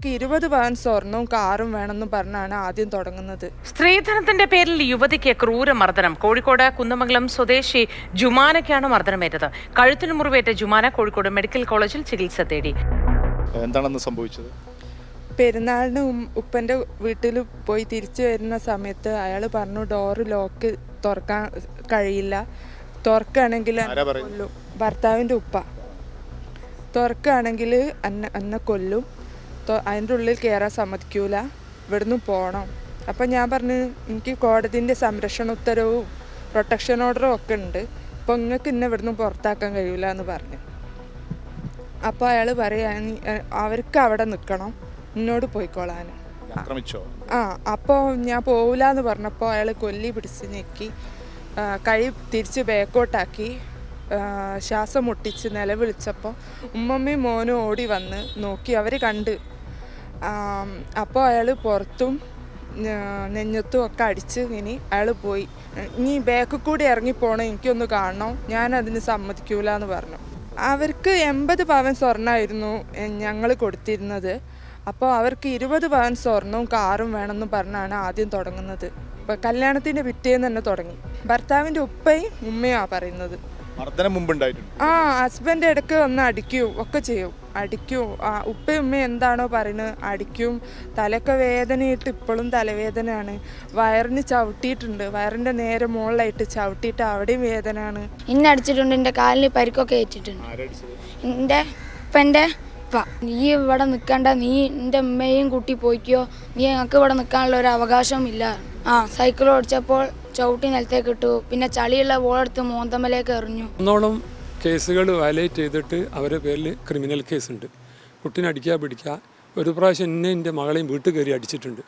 20 പവൻ സ്വർണവും കാറും വേണമെന്ന് പറഞ്ഞാണ് ആദ്യം തുടങ്ങുന്നത്. സ്ത്രീധനത്തിന്റെ പേരിൽ യുവതിക്ക് ക്രൂരമർദ്ദനം. കോഴിക്കോട് കുന്നമംഗലം സ്വദേശി ജുമാനയ്ക്കാണ് മർദ്ദനമേറ്റത്. കഴുത്തിന് മുറിവേറ്റ ജുമാന കോഴിക്കോട് മെഡിക്കൽ കോളേജിൽ ചികിത്സ തേടി. എന്താണെന്ന് സംഭവിച്ചത്? പെരുന്നാളിന് ഉപ്പൻ്റെ വീട്ടിൽ പോയി തിരിച്ചു വരുന്ന സമയത്ത് അയാൾ പറഞ്ഞു ഡോറ് ലോക്ക് തുറക്കാൻ കഴിയില്ല, തുറക്കുകയാണെങ്കിൽ കൊല്ലും. ഭർത്താവിൻ്റെ ഉപ്പ തുറക്കുകയാണെങ്കിൽ എന്നെ കൊല്ലും, അതിൻ്റെ ഉള്ളിൽ കയറാൻ സമ്മതിക്കൂല, ഇവിടുന്ന് പോകണം. അപ്പം ഞാൻ പറഞ്ഞു എനിക്ക് കോടതിൻ്റെ സംരക്ഷണ ഉത്തരവും പ്രൊട്ടക്ഷൻ ഓർഡറും ഒക്കെ ഉണ്ട്, അപ്പോൾ നിങ്ങൾക്ക് ഇന്നെ ഇവിടുന്ന് പുറത്താക്കാൻ കഴിയില്ല എന്ന് പറഞ്ഞു. അപ്പോൾ അയാൾ പറയാ അവർക്ക് അവിടെ നിൽക്കണം, എന്നോട് പോയിക്കോളാൻ. അപ്പോൾ ഞാൻ പോവില്ല എന്ന് പറഞ്ഞപ്പോൾ അയാൾ കൊല്ലി പിടിച്ച് ഞെക്കി കൈ തിരിച്ച് ബാക്കോട്ടാക്കി ശ്വാസം മുട്ടിച്ച് നിലവിളിച്ചപ്പോൾ ഉമ്മമ്മയും മോനും ഓടി വന്ന് നോക്കി. അവർ കണ്ട്. അപ്പോൾ അയാൾ പുറത്തും നെഞ്ഞത്തും ഒക്കെ അടിച്ച് ഇനി അയാൾ പോയി. ഇനി ബാക്കിൽ കൂടി ഇറങ്ങിപ്പോണം, എനിക്കൊന്ന് കാണണം, ഞാനതിന് സമ്മതിക്കൂല എന്ന് പറഞ്ഞു. അവർക്ക് 80 പവൻ സ്വർണ്ണമായിരുന്നു ഞങ്ങൾ കൊടുത്തിരുന്നത്. അപ്പോൾ അവർക്ക് 20 പവൻ സ്വർണവും കാറും വേണമെന്ന് പറഞ്ഞാണ് ആദ്യം തുടങ്ങുന്നത്. ഇപ്പോൾ കല്യാണത്തിൻ്റെ പിറ്റേന്ന് തന്നെ തുടങ്ങി. ഭർത്താവിൻ്റെ ഉപ്പയും ഉമ്മയും പറയുന്നത്. ഹസ്ബൻഡ് ഇടയ്ക്ക് വന്ന് അടിക്കും ഒക്കെ ചെയ്യും, അടിക്കും. ഉപ്പയും ഉമ്മയും എന്താണോ പറയുന്നത് അടിക്കും. തലയൊക്കെ വേദനയിട്ട് ഇപ്പോഴും തലവേദനയാണ്. വയറിന് ചവിട്ടിയിട്ടുണ്ട്, വയറിൻ്റെ നേരെ മുകളിലായിട്ട് ചവിട്ടിയിട്ട് അവിടെയും വേദനയാണ്. ഇന്നെ അടിച്ചിട്ടുണ്ട്, എൻ്റെ കാലിന് പരിക്കൊക്കെ ഏറ്റിട്ടുണ്ട്. എൻ്റെ ഉപ്പൻ്റെ ഉപ്പ, നീ ഇവിടെ നിൽക്കണ്ട, നീ എൻ്റെ ഉമ്മയും കൂട്ടി പോയിക്കോ, നീ ഞങ്ങൾക്ക് ഇവിടെ നിൽക്കാനുള്ള ഒരു അവകാശമില്ല. സൈക്കിൾ ഓടിച്ചപ്പോൾ ചവിട്ടി നിലത്തേക്ക് ഇട്ടു, പിന്നെ ചളിയുള്ള ബോളെടുത്ത് മോന്തമ്മലേക്ക് എറിഞ്ഞു. ഒന്നോളം കേസുകൾ വയലേറ്റ് ചെയ്തിട്ട് അവരുടെ പേരിൽ ക്രിമിനൽ കേസുണ്ട്. കുട്ടീനെ അടിക്കുക പിടിക്കുക. ഒരു പ്രാവശ്യം എന്നെ എൻ്റെ മകളെയും വീട്ടിൽ കയറി അടിച്ചിട്ടുണ്ട്.